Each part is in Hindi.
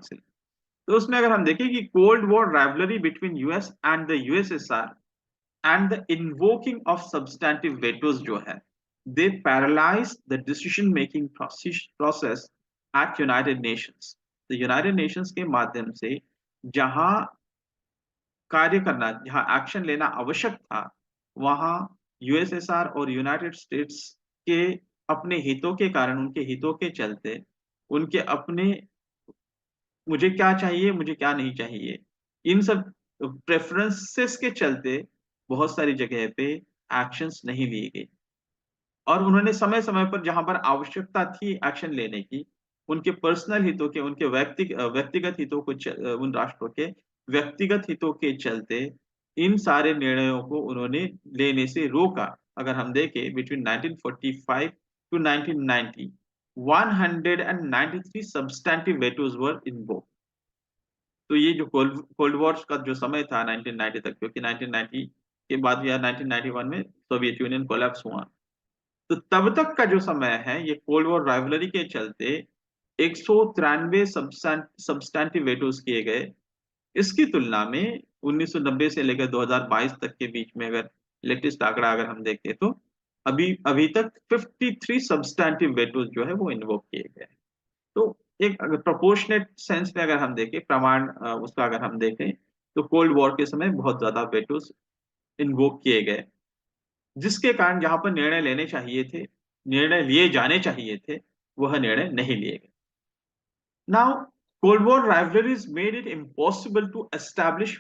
काउंसिल। तो उसमें अगर हम देखें कि cold war rivalry between US and the USSR and the invoking of substantive vetos जो है, they paralyze the decision making process at United Nations। तो यूनाइटेड नेशंस के माध्यम से जहां कार्य करना, जहां एक्शन लेना आवश्यक था, वहां यूएसएसआर और यूनाइटेड स्टेट्स के अपने हितों के कारण, उनके हितों के चलते, उनके अपने मुझे क्या चाहिए, मुझे क्या नहीं चाहिए, इन सब प्रेफरेंसेस के चलते बहुत सारी जगह पे एक्शंस नहीं लिए गए। और उन्होंने समय-समय पर जहां पर आवश्यकता थी एक्शन लेने की, उनके पर्सनल हितों के, उनके व्यक्तिगत हितों को उन राष्ट्रों के व्यक्तिगत हितों के चलते इन सारे निर्णयों को उन्होंने लेने से रोका। अगर हम देखें between 1945 to 1990, 193 substantive vetoes were invoked. तो ये जो कोल्ड वॉर का जो समय था 1990 तक, क्योंकि 1990 के बाद या 1991 में सोवियत यूनियन कोलैप्स हुआ। तो तब तक का जो समय है, ये कोल्ड वॉर राइवलरी के चलते 193 सब्सटैंटिव वेटोज किए गए। इसकी तुलना में 1990 से लेकर 2022 तक के बीच में अगर लेटेस्ट आंकड़ा अगर हम देखें तो अभी अभी तक 53 सब्सटैंटिव वेटोज जो है वो इन्वोक किए गए। तो एक अगर प्रोपोर्शनेट सेंस में अगर हम देखें, प्रमाण उसका अगर हम देखें, तो कोल्ड वॉर के समय बहुत ज्यादा वेटोज इन्वोक किए गए, जिसके कारण जहां पर निर्णय लेने चाहिए थे, निर्णय लिए जाने चाहिए थे, वह निर्णय नहीं लिए गए। Now, Cold War rivalries made it impossible to establish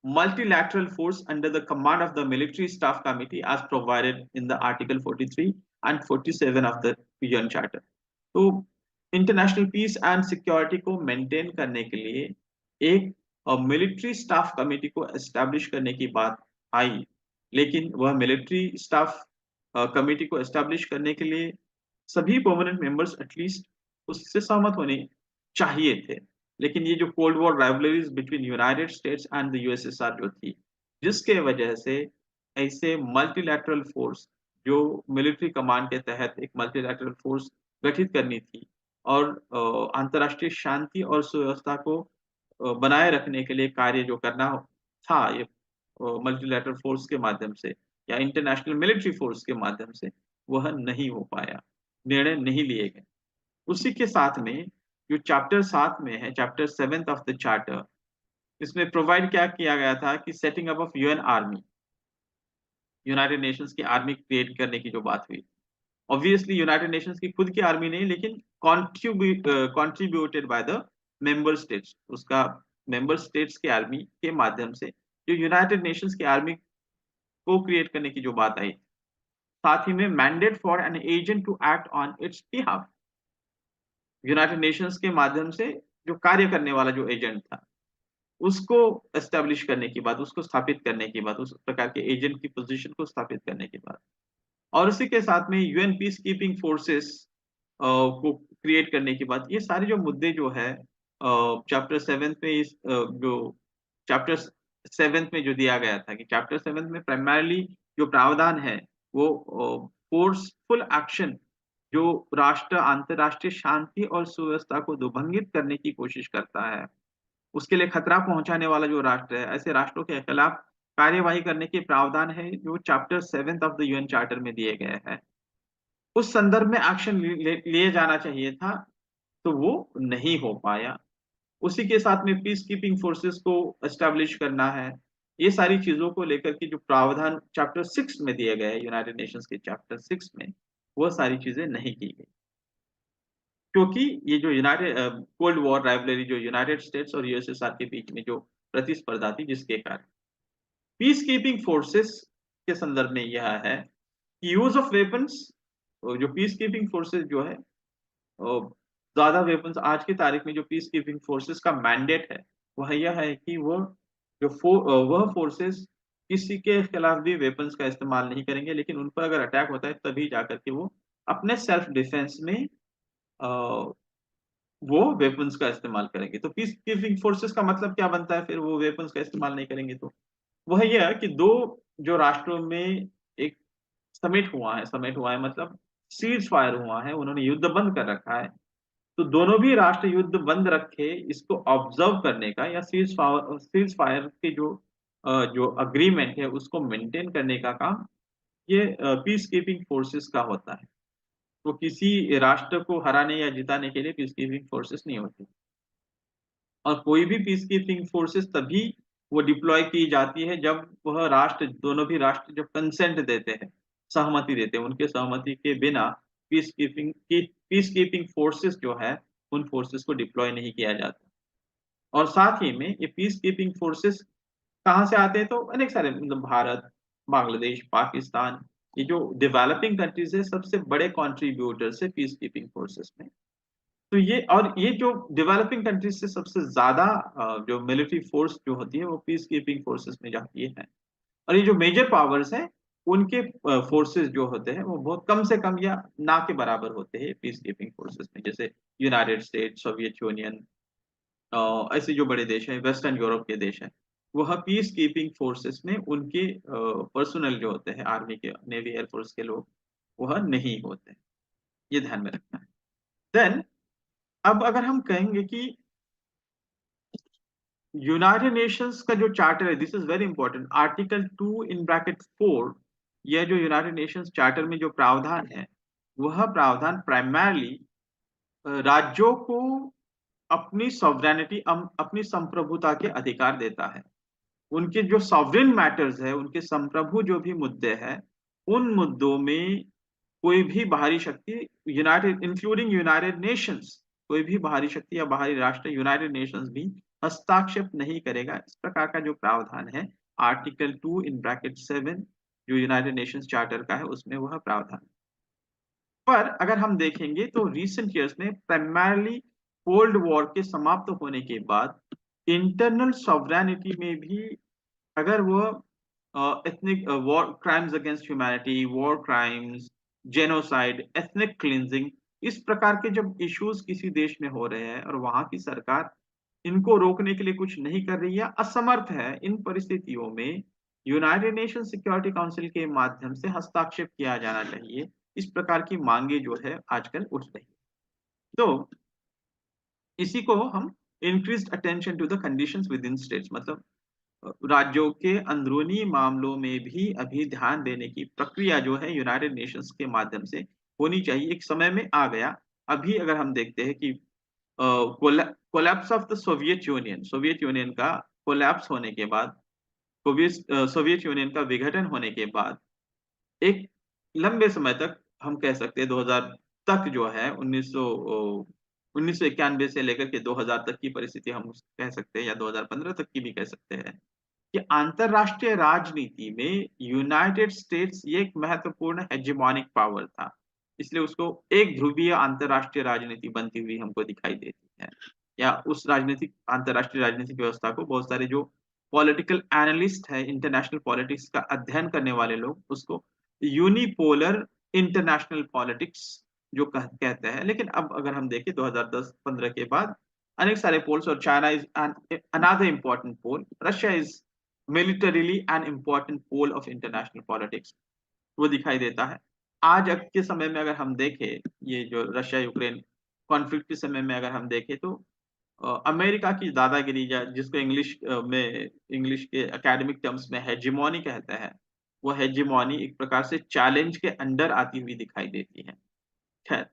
multilateral force under the command of the Military Staff Committee as provided in the Article 43 and 47 of the UN Charter। तो इंटरनेशनल पीस एंड सिक्योरिटी को मेंटेन करने के लिए एक मिलिट्री स्टाफ कमेटी को एस्टैब्लिश करने की बात आई, लेकिन वह मिलिट्री स्टाफ कमेटी को एस्टैब्लिश करने के लिए सभी परमानेंट मेंबर्स एटलीस्ट उससे सहमत होने चाहिए थे। लेकिन ये जो cold war rivalries between United states and the USSR जो थी, जिसके वजह से ऐसे मल्टीलैटरल फोर्स जो मिलिट्री कमांड के तहत एक मल्टीलैटरल फोर्स गठित करनी थी और अंतर्राष्ट्रीय शांति और सुव्यवस्था को बनाए रखने के लिए कार्य जो करना था, ये मल्टीलैटरल फोर्स के माध्यम से या इंटरनेशनल मिलिट्री फोर्स के माध्यम से, वह नहीं हो पाया, निर्णय नहीं लिए गए। उसी के साथ में जो चैप्टर 7 में है, चैप्टर 7 ऑफ द चार्टर, इसमें प्रोवाइड क्या किया गया था कि setting up of UN army, United Nations की आर्मी क्रिएट करने की जो बात हुई। ऑब्वियसली यूनाइटेड नेशंस की खुद की आर्मी नहीं, लेकिन contributed by the member states, उसका मेंबर स्टेट्स की आर्मी के माध्यम से जो यूनाइटेड नेशंस की आर्मी को क्रिएट करने की जो बात आई। साथ ही में mandate for an agent to act on its behalf, United Nations के माध्यम से जो कार्य करने वाला जो एजेंट था, उसको एस्टेब्लिश करने की बात, उसको स्थापित करने की बात, उस प्रकार के एजेंट की पोजीशन को स्थापित करने की बात। और उसी के साथ में यूएन पीस कीपिंग फोर्सेस को क्रिएट करने की बात। ये सारे जो मुद्दे जो है चैप्टर 7 में जो चैप्टर 7 में जो दिया गया था कि चैप्टर 7 में प्राइमरली जो प्रावधान है वो फोर्सफुल एक्शन जो राष्ट्र अंतर्राष्ट्रीय शांति और सुव्यवस्था को दुभंगित करने की कोशिश करता है, उसके लिए खतरा पहुंचाने वाला जो राष्ट्र है, ऐसे राष्ट्रों के खिलाफ कार्यवाही करने के प्रावधान है जो chapter 7 of the UN charter में दिए गए हैं। उस संदर्भ में एक्शन लिए जाना चाहिए था, तो वो नहीं हो पाया। उसी के साथ में पीस कीपिंग फोर्सेस को एस्टैब्लिश करना है। ये सारी चीजों को लेकर के जो प्रावधान चैप्टर 6 में दिए गए, यूनाइटेड नेशंस के चैप्टर 6 में, वो सारी चीजें नहीं की गई। क्योंकि ये जो यूनाइटेड कोल्ड वॉर राइवलरी जो यूनाइटेड स्टेट्स और यूएसएसआर के बीच में जो प्रतिस्पर्धा थी, जिसके कारण पीस कीपिंग फोर्सेस के संदर्भ में यह है कि यूज ऑफ वेपन्स, जो पीस कीपिंग फोर्सेस जो है, ज्यादा वेपन्स, आज की तारीख में जो पीस कीपिंग फोर्सेस का मैंडेट है वह यह है कि वह फोर्सेस किसी के खिलाफ भी वेपन्स का इस्तेमाल नहीं करेंगे, लेकिन उन पर अगर अटैक होता है तभी जाकर के वो अपने सेल्फ डिफेंस में वो वेपन्स का इस्तेमाल करेंगे। तो पीस कीपिंग फोर्सेस का मतलब क्या बनता है फिर, वो वेपन्स का इस्तेमाल नहीं करेंगे तो वह यह है कि दो जो राष्ट्रों में एक समिट हुआ है मतलब सीज फायर हुआ है, उन्होंने युद्ध बंद कर रखा है, तो दोनों भी राष्ट्र युद्ध बंद रखे, इसको ऑब्जर्व करने का या सीज फायर के जो अग्रीमेंट है उसको मेंटेन करने का काम ये पीस कीपिंग फोर्सेस का होता है। तो किसी राष्ट्र को हराने या जिताने के लिए पीस कीपिंग फोर्सेस नहीं होती। और कोई भी पीस कीपिंग फोर्सेस तभी वो डिप्लॉय की जाती है जब वह राष्ट्र, दोनों भी राष्ट्र जब कंसेंट देते हैं, सहमति देते हैं। उनके सहमति के बिना पीस कीपिंग फोर्सेस जो है उन फोर्सेस को डिप्लॉय नहीं किया जाता। और साथ ही में ये पीस कीपिंग फोर्सेस कहाँ से आते हैं, तो अनेक सारे, मतलब भारत, बांग्लादेश, पाकिस्तान, ये जो डेवलपिंग कंट्रीज है सबसे बड़े कॉन्ट्रीब्यूटर्स है पीस कीपिंग फोर्सेस में। तो ये जो डेवलपिंग कंट्रीज से सबसे ज्यादा जो मिलिट्री फोर्स जो होती है वो पीस कीपिंग फोर्सेस में जाती है। और ये जो मेजर पावर्स हैं उनके फोर्सेस जो होते हैं वो बहुत कम से कम या ना के बराबर होते हैं पीस कीपिंग फोर्सेस में, जैसे यूनाइटेड स्टेट्स, सोवियत यूनियन, ऐसे जो बड़े देश हैं, वेस्टर्न यूरोप के देश हैं, वह पीस कीपिंग फोर्सेस में उनके पर्सनल जो होते हैं, आर्मी के, नेवी, एयरफोर्स के लोग वह नहीं होते। ये ध्यान में रखना है। देन अब अगर हम कहेंगे कि यूनाइटेड नेशंस का जो चार्टर है, this is very important, article 2 in bracket 4, यह जो यूनाइटेड नेशंस चार्टर में जो प्रावधान है वह प्रावधान प्राइमरली राज्यों को अपनी सॉवरेनिटी, अपनी संप्रभुता के अधिकार देता है। उनके जो सॉवरेन मैटर्स है, उनके संप्रभु जो भी मुद्दे हैं, उन मुद्दों में कोई भी बाहरी शक्ति, यूनाइटेड इंक्लूडिंग यूनाइटेड नेशंस, कोई भी बाहरी शक्ति या बाहरी राष्ट्र यूनाइटेड नेशंस भी हस्ताक्षेप नहीं करेगा। इस प्रकार का जो प्रावधान है आर्टिकल 2 इन ब्रैकेट 7 जो यूनाइटेड नेशंस चार्टर का है उसमें वह प्रावधान। पर अगर हम देखेंगे तो रिसेंट ईयर्स में प्राइमरली कोल्ड वॉर के समाप्त होने के बाद इंटरनल सॉवरेनिटी में भी अगर वो ethnic war crimes against humanity, war crimes, genocide, ethnic cleansing, इस प्रकार के जब इश्यूज किसी देश में हो रहे हैं और वहां की सरकार इनको रोकने के लिए कुछ नहीं कर रही है, असमर्थ है, इन परिस्थितियों में यूनाइटेड नेशन सिक्योरिटी काउंसिल के माध्यम से हस्तक्षेप किया जाना चाहिए। इस प्रकार की मांगे जो है आजकल उठ रही है। तो इसी को हम increased attention to the conditions within states, मतलब राज्यों के अंदरूनी मामलों में भी अभी ध्यान देने की प्रक्रिया जो है यूनाइटेड नेशंस के माध्यम से होनी चाहिए। एक समय में आ गया, अभी अगर हम देखते हैं कि collapse of the Soviet union का कोलैप्स होने के बाद, सोवियत यूनियन का विघटन होने के बाद एक लंबे समय तक, हम कह सकते हैं 2000 तक जो है, 1991 से लेकर के 2000 तक की परिस्थिति हम कह सकते हैं, या 2015 तक की भी कह सकते हैं, कि अंतरराष्ट्रीय राजनीति में यूनाइटेड स्टेट्स ये एक महत्वपूर्ण हेजेमोनिक पावर था। इसलिए उसको एक ध्रुवीय अंतरराष्ट्रीय राजनीति बनती हुई हमको दिखाई देती है। या उस राजनीतिक, अंतरराष्ट्रीय राजनीतिक व्यवस्था को बहुत सारे जो पॉलिटिकल एनालिस्ट है, इंटरनेशनल पॉलिटिक्स का अध्ययन करने वाले लोग उसको यूनिपोलर इंटरनेशनल पॉलिटिक्स जो कहते हैं। लेकिन अब अगर हम देखें 2010-15 के बाद अनेक सारे पोल्स, और China is another important pole, Russia is militarily an important pole of international politics, वो दिखाई देता है। आज के समय में अगर हम देखें, ये जो रशिया यूक्रेन कॉन्फ्लिक्ट के समय में अगर हम देखें तो अमेरिका की दादागिरी, या जिसको इंग्लिश के एकेडमिक टर्म्स में हेजिमोनी कहते हैं, वो हेजिमोनी एक प्रकार से चैलेंज के अंडर आती हुई दिखाई देती है। खैर,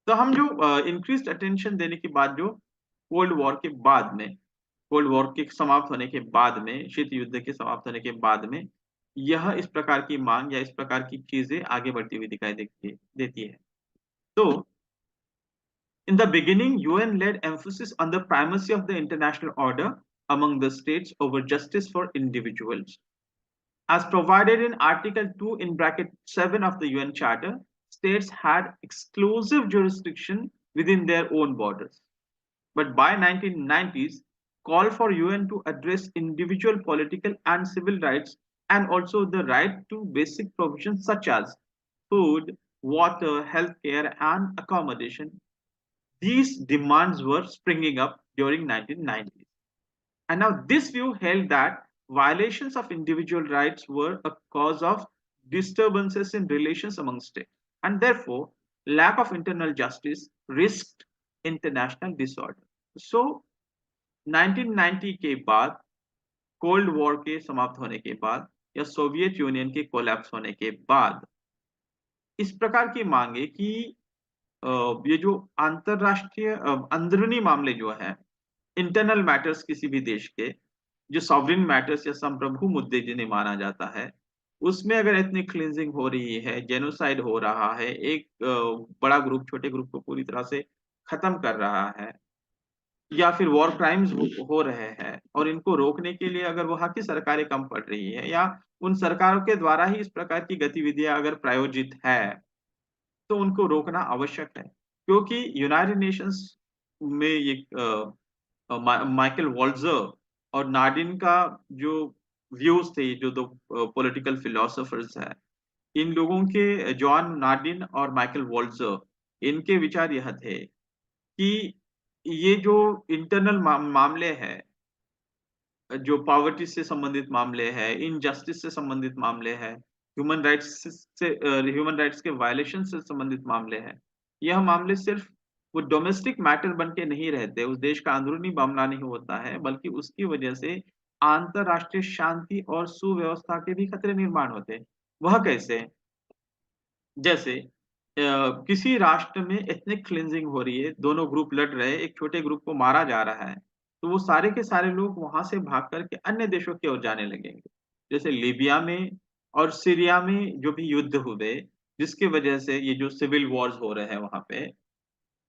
तो हम जो इंक्रीज्ड अटेंशन देने के बाद, जो कोल्ड वॉर के बाद में, कोल्ड वॉर के समाप्त होने के बाद में, शीत युद्ध के समाप्त होने के बाद में यह इस प्रकार की मांग या इस प्रकार की चीजें आगे बढ़ती हुई दिखाई देती है। तो in the beginning, UN laid emphasis on the primacy of the international order among the states over justice for individuals. As provided in Article 2 in bracket 7 of the UN Charter, states had exclusive jurisdiction within their own borders. But by 1990s, call for UN to address individual political and civil rights, and also the right to basic provisions such as food, water, healthcare, and accommodation. These demands were springing up during 1990s. And now this view held that violations of individual rights were a cause of disturbances in relations among states, and therefore lack of internal justice risked international disorder. So 1990 के बाद, कोल्ड वॉर के समाप्त होने के बाद या सोवियत यूनियन के कोलैप्स होने के बाद, इस प्रकार की मांगे कि ये जो अंतरराष्ट्रीय अंदरूनी मामले जो हैं, इंटरनल मैटर्स किसी भी देश के, जो सॉवरेन मैटर्स या संप्रभु मुद्दे जिन्हें माना जाता है, उसमें अगर एथनिक क्लींजिंग हो रही है, जेनोसाइड हो रहा है, एक बड़ा ग्रुप छोटे ग्रुप को पूरी तरह से खत्म कर रहा है, या फिर वॉर क्राइम्स हो रहे हैं, और इनको रोकने के लिए अगर वहाँ की सरकारें कम पड़ रही है, या उन सरकारों के द्वारा ही इस प्रकार की गतिविधियां अगर प्रायोजित है, तो उनको रोकना आवश्यक है। क्योंकि यूनाइटेड नेशंस में ये माइकल वॉल्जर और नाडिन का जो व्यूज थे, जो दो पॉलिटिकल फिलोसोफर्स हैं, इन लोगों के, जॉन नाडिन और माइकल वॉल्जर, इनके विचार यह थे कि ये जो इंटरनल मामले हैं, जो पॉवर्टी से संबंधित मामले हैं, इनजस्टिस से संबंधित मामले हैं, ह्यूमन राइट्स के वायलेशन से संबंधित मामले हैं, यह मामले सिर्फ वो डोमेस्टिक मैटर बन के नहीं रहते, उस देश का अंदरूनी मामला नहीं होता है, बल्कि उसकी वजह से अंतरराष्ट्रीय शांति और सुव्यवस्था के भी खतरे निर्माण होते हैं। वह कैसे? जैसे किसी राष्ट्र में एथनिक क्लींजिंग हो रही है, दोनों ग्रुप लड़ रहे हैं, एक छोटे ग्रुप को मारा जा रहा है, तो वो सारे के सारे लोग वहां से भाग करके अन्य देशों की ओर जाने लगेंगे। जैसे लीबिया में और सीरिया में जो भी युद्ध हुए, जिसकी वजह से ये जो सिविल वॉर्स हो रहे हैं वहां पे,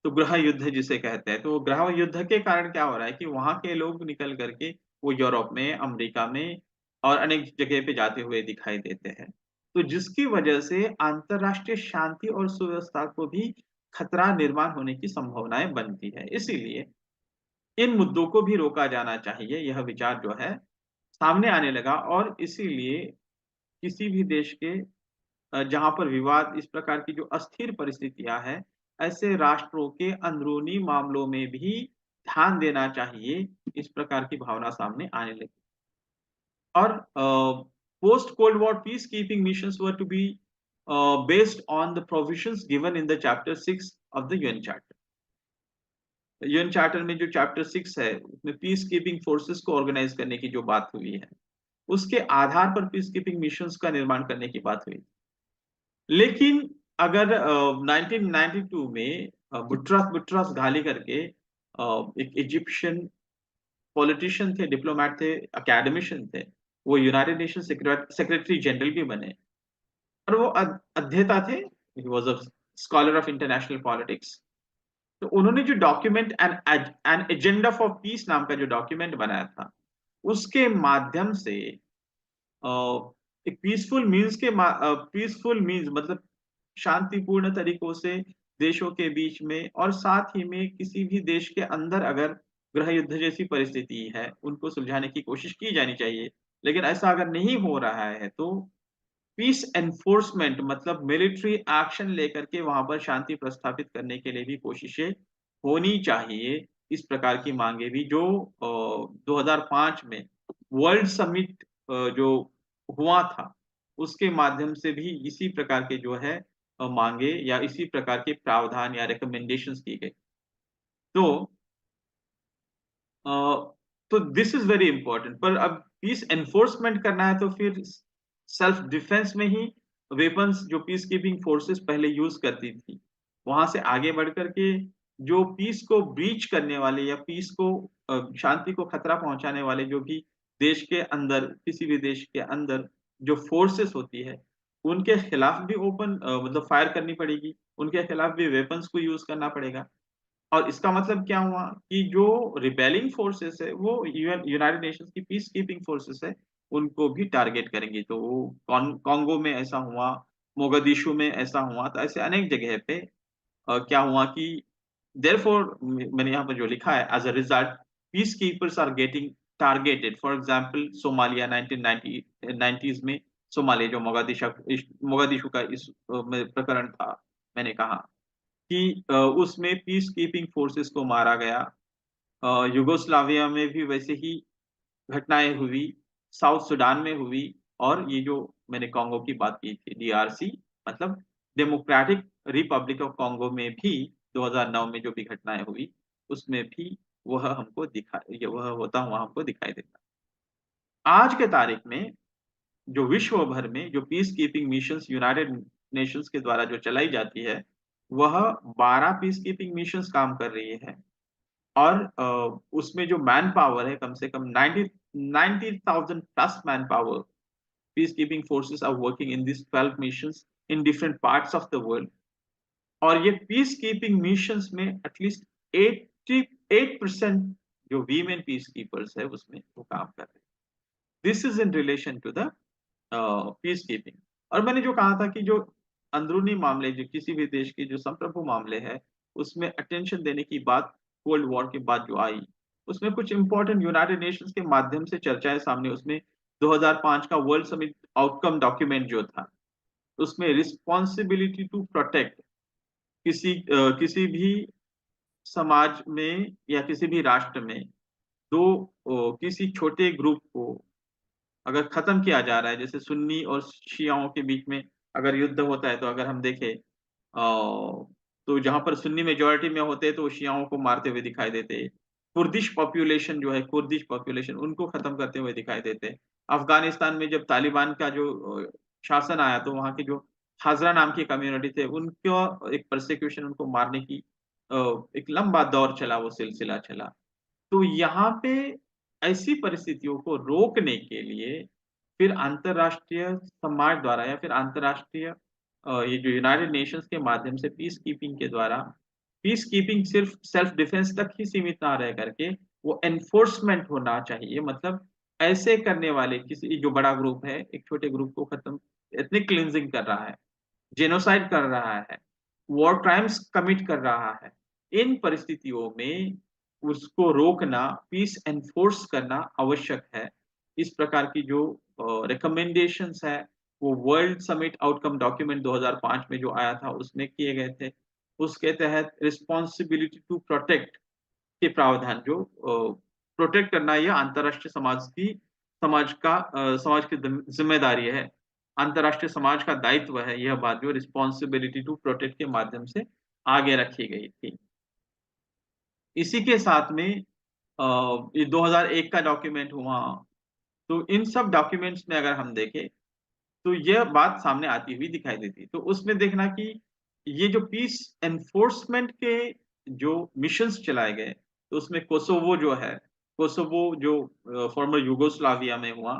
तो गृह युद्ध जिसे कहते हैं, तो वो गृह युद्ध के कारण क्या हो रहा है कि वहां के लोग निकल करके वो यूरोप में, अमेरिका में और अनेक जगह पे जाते हुए दिखाई देते हैं। तो जिसकी वजह से अंतरराष्ट्रीय शांति और सुव्यवस्था को भी खतरा निर्माण होने की संभावनाएं बनती है। इसीलिए इन मुद्दों को भी रोका जाना चाहिए, यह विचार जो है सामने आने लगा, और इसीलिए किसी भी देश के जहाँ पर विवाद, इस प्रकार की जो अस्थिर परिस्थितियां हैं, ऐसे राष्ट्रों के अंदरूनी मामलों में भी ध्यान देना चाहिए, इस प्रकार की भावना सामने आने लगी। और post cold war peacekeeping missions were to be based on the provisions given in the chapter 6 of the UN charter. UN charter में जो चैप्टर 6 है, उसमें पीस कीपिंग फोर्सेस को ऑर्गेनाइज करने की जो बात हुई है, उसके आधार पर पीस कीपिंग मिशंस का निर्माण करने की बात हुई। लेकिन अगर 1992 में बुट्रस बुट्रस घाली करके एक इजिप्शियन पॉलिटिशियन थे, डिप्लोमेट थे, एकेडमिशियन थे, वो यूनाइटेड नेशन सेक्रेटरी जनरल भी बने, और वो अध्येता थे, he was a scholar of international politics. तो उन्होंने जो document an agenda for piece नाम का जो डॉक्यूमेंट बनाया था, उसके माध्यम से एक पीसफुल मीन्स मतलब शांतिपूर्ण तरीकों से देशों के बीच में, और साथ ही में किसी भी देश के अंदर अगर गृह युद्ध जैसी परिस्थिति है, उनको सुलझाने की कोशिश की जानी चाहिए। लेकिन ऐसा अगर नहीं हो रहा है, तो पीस एनफोर्समेंट मतलब मिलिट्री एक्शन लेकर के वहां पर शांति प्रस्थापित करने के लिए भी कोशिशें होनी चाहिए। इस प्रकार की मांगे भी जो 2005 में वर्ल्ड समिट जो हुआ था, उसके माध्यम से भी इसी प्रकार के जो है मांगे या इसी प्रकार के प्रावधान या रिकमेंडेशंस की गई। तो अ, तो दिस इज वेरी इंपॉर्टेंट। पर अब पीस एनफोर्समेंट करना है, तो फिर सेल्फ डिफेंस में ही वेपन्स जो पीस कीपिंग फोर्सेस पहले यूज करती थी, वहां से आगे बढ़ करके जो पीस को ब्रीच करने वाले या पीस को शांति को खतरा पहुंचाने वाले जो भी देश के अंदर, किसी भी देश के अंदर जो फोर्सेस होती है, उनके खिलाफ भी ओपन मतलब फायर करनी पड़ेगी, उनके खिलाफ भी वेपन्स को यूज करना पड़ेगा। और इसका मतलब क्या हुआ कि जो रिबेलिंग फोर्सेस है, वो यूनाइटेड नेशंस की पीस कीपिंग फोर्सेस है, उनको भी टारगेट करेंगे। तो वो कॉन्गो में ऐसा हुआ, मोगादिशु में ऐसा हुआ, तो ऐसे अनेक जगह पे क्या हुआ कि देयरफॉर मैंने यहाँ पर जो लिखा है, as a result peacekeepers are getting targeted. For example Somalia 1990s में, सोमालिया जो मोगादिशु का इस में प्रकरण था, मैंने कहा कि उसमें पीस कीपिंग फोर्सेस को मारा गया। युगोस्लाविया में भी वैसे ही घटनाएं हुई, साउथ सुडान में हुई, और ये जो मैंने कॉन्गो की बात की थी, डीआरसी मतलब डेमोक्रेटिक रिपब्लिक ऑफ कॉन्गो में भी 2009 में जो भी घटनाएं हुई उसमें भी वह होता हुआ हमको दिखाई देता। आज के तारीख में जो विश्व भर में जो peace keeping missions United Nations के द्वारा जो चलाई जाती है, वह 12 पीस कीपिंग मिशंस काम कर रही है। और उसमें जो मैन पावर है कम से कम 90,000 plus man power peacekeeping forces are working in these 12 missions in different parts of the world. और ये पीस कीपिंग मिशंस में एटलीस्ट 88% जो वीमेन पीस कीपर्स है उसमें वो काम कर रहे हैं। This is in relation to the peacekeeping. और मैंने जो कहा था कि जो अंदरूनी मामले जो किसी भी देश के जो संप्रभु मामले है उसमें अटेंशन देने की बात कोल्ड वॉर के बाद जो आई, उसमें कुछ इंपॉर्टेंट यूनाइटेड नेशंस के माध्यम से चर्चाएं सामने। उसमें 2005 का वर्ल्ड समिट आउटकम डॉक्यूमेंट जो था उसमें रिस्पॉन्सिबिलिटी टू प्रोटेक्ट किसी भी समाज में या किसी भी राष्ट्र में किसी छोटे ग्रुप को अगर खत्म किया जा रहा है, जैसे सुन्नी और शियाओं के बीच में अगर युद्ध होता है, तो अगर हम देखें तो जहां पर सुन्नी मेजोरिटी में होते हैं तो शियाओं को मारते हुए दिखाई देते हैं। कुर्दिश पॉपुलेशन जो है, कुर्दिश पॉपुलेशन उनको खत्म करते हुए दिखाई देते हैं। अफगानिस्तान में जब तालिबान का जो शासन आया तो वहां के जो हाजरा नाम की कम्युनिटी थे उनको एक प्रोसिक्यूशन, उनको मारने की एक लंबा दौर चला, वो सिलसिला चला। तो यहाँ पे ऐसी परिस्थितियों को रोकने के लिए फिर अंतरराष्ट्रीय समाज द्वारा या फिर अंतरराष्ट्रीय ये जो यूनाइटेड नेशंस के माध्यम से पीस कीपिंग के द्वारा, पीस कीपिंग सिर्फ सेल्फ डिफेंस तक ही सीमित ना रह करके वो एनफोर्समेंट होना चाहिए। मतलब ऐसे करने वाले किसी जो बड़ा ग्रुप है एक छोटे ग्रुप को खत्म, एथनिक क्लींजिंग कर रहा है, जेनोसाइड कर रहा है, वॉर क्राइम्स कमिट कर रहा है, इन परिस्थितियों में उसको रोकना, पीस एनफोर्स करना आवश्यक है। इस प्रकार की जो रिकमेंडेशंस है वो वर्ल्ड समिट आउटकम डॉक्यूमेंट 2005 में जो आया था उसमें किए गए थे। उसके तहत रिस्पॉन्सिबिलिटी टू प्रोटेक्ट के प्रावधान, जो प्रोटेक्ट करना यह अंतरराष्ट्रीय समाज की जिम्मेदारी है, अंतरराष्ट्रीय समाज का दायित्व है। यह बात जो रिस्पॉन्सिबिलिटी टू प्रोटेक्ट के माध्यम से आगे रखी गई थी। इसी के साथ में ये 2001 का डॉक्यूमेंट हुआ। तो इन सब डॉक्यूमेंट्स में अगर हम देखें तो यह बात सामने आती हुई दिखाई देती है। तो उसमें देखना कि ये जो पीस एनफोर्समेंट के जो मिशंस चलाए गए, तो उसमें कोसोवो जो है, कोसोवो जो फॉर्मर यूगोस्लाविया में हुआ,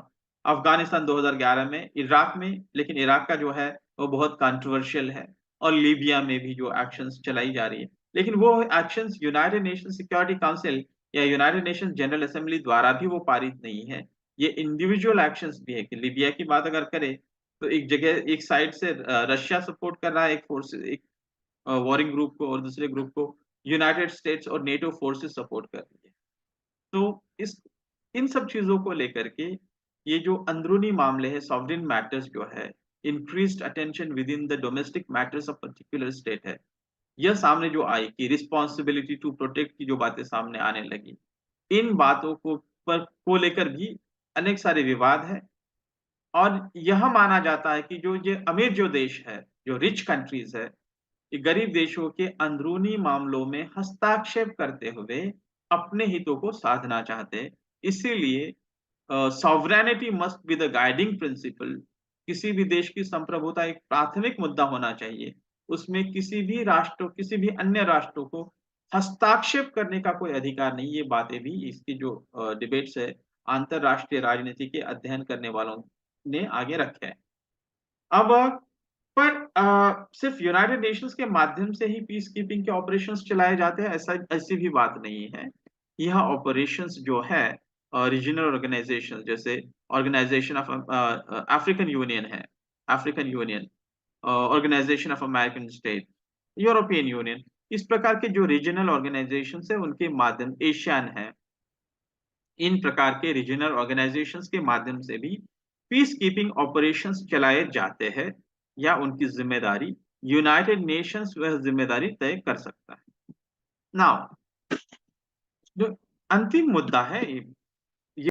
अफगानिस्तान 2011 में, इराक में, लेकिन इराक का जो है वो बहुत कंट्रोवर्शियल है, और लीबिया में भी जो एक्शंस चलाई जा रही है, लेकिन वो actions United nation security council या यूनाइटेड नेशन जनरल असेंबली द्वारा भी वो पारित नहीं है। ये इंडिविजुअल एक्शंस भी है कि लीबिया की बात अगर करें तो एक जगह एक साइड से रशिया सपोर्ट कर रहा है एक फोर्स, एक वॉरिंग ग्रुप को, और दूसरे ग्रुप को यूनाइटेड स्टेट्स और नेटो फोर्सेस सपोर्ट कर रही है। तो इस इन सब चीजों को लेकर के ये जो अंदरूनी मामले हैं, सॉवरेन मैटर्स जो है, increased attention with in the domestic matters of particular state है, यह सामने जो आई कि रिस्पॉन्सिबिलिटी टू प्रोटेक्ट की जो बातें सामने आने लगी, इन बातों को लेकर भी अनेक सारे विवाद है। और यह माना जाता है कि जो ये अमीर जो देश है, जो रिच कंट्रीज है, ये गरीब देशों के अंदरूनी मामलों में हस्तक्षेप करते हुए अपने हितों को साधना चाहते हैं। इसीलिए sovereignty must be the guiding principal. किसी भी देश की संप्रभुता एक प्राथमिक मुद्दा होना चाहिए, उसमें किसी भी राष्ट्र, किसी भी अन्य राष्ट्रों को हस्तक्षेप करने का कोई अधिकार नहीं। ये बातें भी इसकी जो डिबेट्स है अंतरराष्ट्रीय राजनीति के अध्ययन करने वालों ने आगे रखे हैं। अब पर सिर्फ यूनाइटेड नेशंस के माध्यम से ही पीस कीपिंग के ऑपरेशंस चलाए जाते हैं, ऐसी भी बात नहीं है। यह ऑपरेशंस जो है रीजनल ऑर्गेनाइजेशन, जैसे ऑर्गेनाइजेशन ऑफ अफ्रीकन यूनियन है, African Union, organisation of American state, European Union, इस प्रकार के जो रीजनल ऑर्गेनाइजेशन है उनके माध्यम, एशियन है, इन प्रकार के रीजनल ऑर्गेनाइजेशंस के माध्यम से भी पीस कीपिंग ऑपरेशंस चलाए जाते हैं, या उनकी जिम्मेदारी यूनाइटेड नेशंस वह जिम्मेदारी तय कर सकता है। नाउ जो अंतिम मुद्दा है